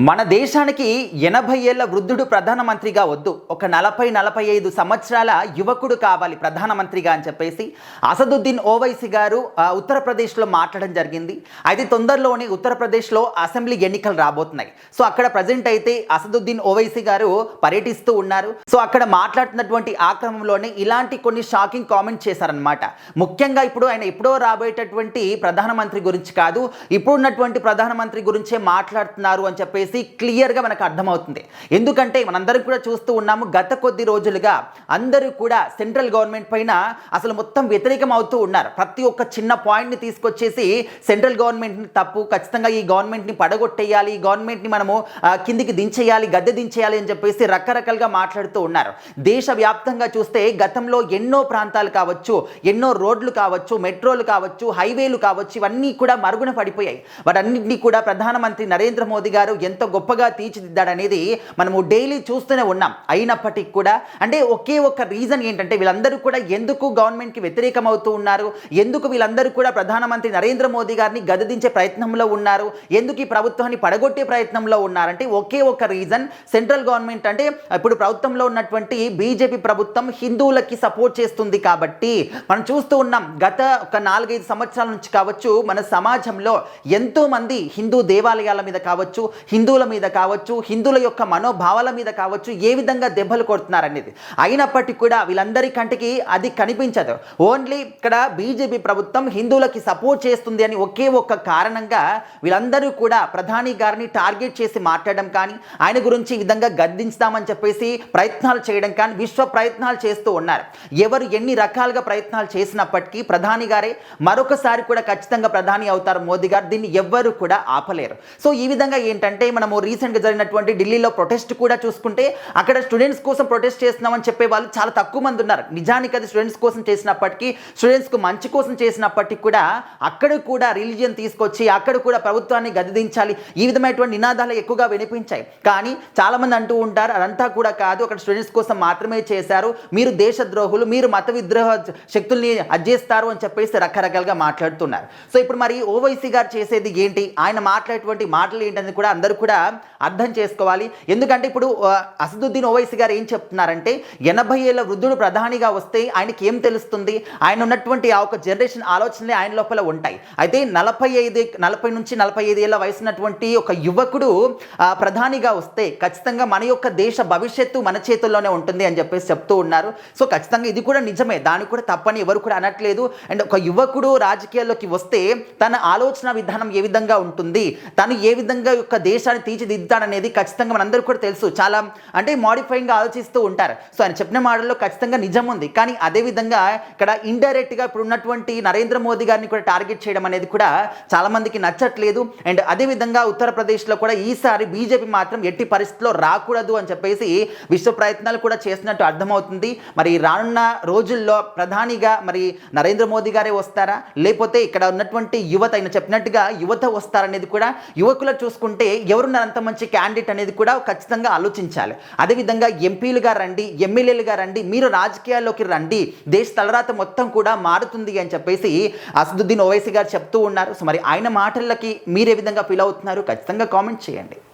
మన దేశానికి 80 ఏళ్ల వృద్ధుడు ప్రధానమంత్రిగా వద్దు, ఒక 40-45 సంవత్సరాల యువకుడు కావాలి ప్రధానమంత్రిగా అని చెప్పేసి అసదుద్దీన్ ఓవైసీ గారు ఉత్తరప్రదేశ్లో మాట్లాడడం జరిగింది. అయితే తొందరలోనే ఉత్తరప్రదేశ్లో అసెంబ్లీ ఎన్నికలు రాబోతున్నాయి. సో అక్కడ ప్రజెంట్ అయితే అసదుద్దీన్ ఓవైసీ గారు పర్యటిస్తూ ఉన్నారు. సో అక్కడ మాట్లాడుతున్నటువంటి ఆ క్రమంలోనే ఇలాంటి కొన్ని షాకింగ్ కామెంట్స్ చేశారనమాట. ముఖ్యంగా ఇప్పుడు ఆయన ఎప్పుడో రాబోయేటటువంటి ప్రధానమంత్రి గురించి కాదు, ఇప్పుడున్నటువంటి ప్రధానమంత్రి గురించే మాట్లాడుతున్నారు అని చెప్పేసి క్లియర్గా మనకు అర్థమవుతుంది. ఎందుకంటే మనందరం కూడా చూస్తూ ఉన్నాము, గత కొద్ది రోజులుగా అందరూ కూడా సెంట్రల్ గవర్నమెంట్ పైన అసలు మొత్తం వ్యతిరేకం అవుతూ ఉన్నారు. ప్రతి ఒక్క చిన్న పాయింట్ని తీసుకొచ్చేసి సెంట్రల్ గవర్నమెంట్ని తప్పు, ఖచ్చితంగా ఈ గవర్నమెంట్ని పడగొట్టేయాలి, ఈ గవర్నమెంట్ని మనము కిందికి దించేయాలి, గద్దె దించేయాలి అని చెప్పేసి రకరకాలుగా మాట్లాడుతూ ఉన్నారు. దేశవ్యాప్తంగా చూస్తే గతంలో ఎన్నో ప్రాంతాలు కావచ్చు, ఎన్నో రోడ్లు కావచ్చు, మెట్రోలు కావచ్చు, హైవేలు కావచ్చు, ఇవన్నీ కూడా మరుగున పడిపోయాయి. వాటన్నింటినీ కూడా ప్రధానమంత్రి నరేంద్ర మోదీ గారు ఎంతో గొప్పగా తీర్చిదిద్దాడనేది మనము డైలీ చూస్తూనే ఉన్నాం. అయినప్పటికీ కూడా అంటే ఒకే ఒక రీజన్ ఏంటంటే వీళ్ళందరూ కూడా ఎందుకు గవర్నమెంట్కి వ్యతిరేకం అవుతూ ఉన్నారు, ఎందుకు వీళ్ళందరూ కూడా ప్రధానమంత్రి నరేంద్ర మోదీ గారిని గద్దెదించే ప్రయత్నంలో ఉన్నారు, ఎందుకు ఈ ప్రభుత్వాన్ని పడగొట్టే ప్రయత్నంలో ఉన్నారంటే ఒకే ఒక రీజన్, సెంట్రల్ గవర్నమెంట్ అంటే ఇప్పుడు ప్రభుత్వంలో ఉన్నటువంటి బీజేపీ ప్రభుత్వం హిందువులకి సపోర్ట్ చేస్తుంది కాబట్టి మనం చూస్తూ ఉన్నాం. గత ఒక 4-5 సంవత్సరాల నుంచి కావచ్చు మన సమాజంలో ఎంతో మంది హిందూ దేవాలయాల మీద కావచ్చు, హిందువుల మీద కావచ్చు, హిందువుల యొక్క మనోభావాల మీద కావచ్చు ఏ విధంగా దెబ్బలు కొడుతున్నారనేది. అయినప్పటికీ కూడా వీళ్ళందరి కంటికి అది కనిపించదు. ఓన్లీ ఇక్కడ బీజేపీ ప్రభుత్వం హిందువులకి సపోర్ట్ చేస్తుంది అని ఒకే ఒక్క కారణంగా వీళ్ళందరూ కూడా ప్రధాని గారిని టార్గెట్ చేసి మాట్లాడడం కానీ, ఆయన గురించి ఈ విధంగా గద్దించుదామని చెప్పేసి ప్రయత్నాలు చేయడం కానీ విశ్వ ప్రయత్నాలు చేస్తూ ఉన్నారు. ఎవరు ఎన్ని రకాలుగా ప్రయత్నాలు చేసినప్పటికీ ప్రధాని గారే మరొకసారి కూడా ఖచ్చితంగా ప్రధాని అవుతారు మోదీ గారు, దీన్ని ఎవ్వరు కూడా ఆపలేరు. సో ఈ విధంగా ఏంటంటే మనము రీసెంట్గా జరిగినటువంటి ఢిల్లీలో ప్రొటెస్ట్ కూడా చూసుకుంటే అక్కడ స్టూడెంట్స్ కోసం ప్రొటెస్ట్ చేస్తున్నామని చెప్పే వాళ్ళు చాలా తక్కువ మంది ఉన్నారు. నిజానికి అది స్టూడెంట్స్ కోసం చేసినప్పటికీ, స్టూడెంట్స్కు మంచి కోసం చేసినప్పటికీ కూడా అక్కడ కూడా రిలీజియన్ తీసుకొచ్చి అక్కడ కూడా ప్రభుత్వాన్ని గద్దెదించాలి ఈ విధమైనటువంటి నినాదాలు ఎక్కువగా వినిపించాయి. కానీ చాలామంది అంటూ ఉంటారు అదంతా కూడా కాదు, అక్కడ స్టూడెంట్స్ కోసం మాత్రమే చేశారు, మీరు దేశద్రోహులు, మీరు మత విద్రోహ శక్తుల్ని అజ్జేస్తారు అని చెప్పేసి రకరకాలుగా మాట్లాడుతున్నారు. సో ఇప్పుడు మరి ఓవైసీ గారు చేసేది ఏంటి, ఆయన మాట్లాడేటువంటి మాటలు ఏంటనేది కూడా అందరూ కూడా అర్థం చేసుకోవాలి. ఎందుకంటే ఇప్పుడు అసదుద్దీన్ ఓవైసీ గారు ఏం చెప్తున్నారంటే 80 ఏళ్ల వృద్ధుడు ప్రధానిగా వస్తే ఆయనకి ఏం తెలుస్తుంది, ఆయన ఉన్నటువంటి ఆ ఒక జనరేషన్ ఆలోచనలే ఆయన లోపల ఉంటాయి. అయితే 40 నుంచి 45 ఏళ్ల వయసు ఉన్నటువంటి ఒక యువకుడు ప్రధానిగా వస్తే ఖచ్చితంగా మన యొక్క దేశ భవిష్యత్తు మన చేతుల్లోనే ఉంటుంది అని చెప్పేసి చెప్తూ ఉన్నారు. సో ఖచ్చితంగా ఇది కూడా నిజమే, దానికి కూడా తప్పని ఎవరు కూడా అనట్లేదు. అండ్ ఒక యువకుడు రాజకీయాల్లోకి వస్తే తన ఆలోచన విధానం ఏ విధంగా ఉంటుంది, తను ఏ విధంగా యొక్క దేశాన్ని తీర్చిదిద్దాడనేది ఖచ్చితంగా మనందరికీ కూడా తెలుసు. చాలా అంటే మాడిఫైయింగ్గా ఆలోచిస్తూ ఉంటారు. సో ఆయన చెప్పిన మాటల్లో ఖచ్చితంగా నిజం ఉంది. కానీ అదేవిధంగా ఇక్కడ ఇండైరెక్ట్గా ఇప్పుడు ఉన్నటువంటి నరేంద్ర మోదీ గారిని కూడా టార్గెట్ చేయడం అనేది కూడా చాలామందికి నచ్చట్లేదు. అండ్ అదేవిధంగా ఉత్తరప్రదేశ్లో కూడా ఈసారి బీజేపీ మాత్రం ఎట్టి పరిస్థితుల్లో రాకూడదు అని చెప్పేసి విశ్వ ప్రయత్నాలు కూడా చేస్తున్నట్టు అర్థమవుతుంది. మరి రానున్న రోజుల్లో ప్రధానిగా మరి నరేంద్ర మోదీ గారే వస్తారా, లేకపోతే ఇక్కడ ఉన్నటువంటి యువత ఆయన చెప్పినట్టుగా యువత వస్తారనేది కూడా యువకులు చూసుకుంటే ఎవరున్నారు అంత మంచి క్యాండిడేట్ అనేది కూడా ఖచ్చితంగా ఆలోచించాలి. అదేవిధంగా ఎంపీలుగా రండి, ఎమ్మెల్యేలుగా రండి, మీరు రాజకీయాల్లోకి రండి, దేశ తలరాత మొత్తం కూడా మారుతుంది అని చెప్పేసి అసదుద్దీన్ ఓవైసీ గారు చెప్తూ ఉన్నారు. సో మరి ఆయన మాటలకి మీరే విధంగా ఫీల్ అవుతున్నారు ఖచ్చితంగా కామెంట్ చేయండి.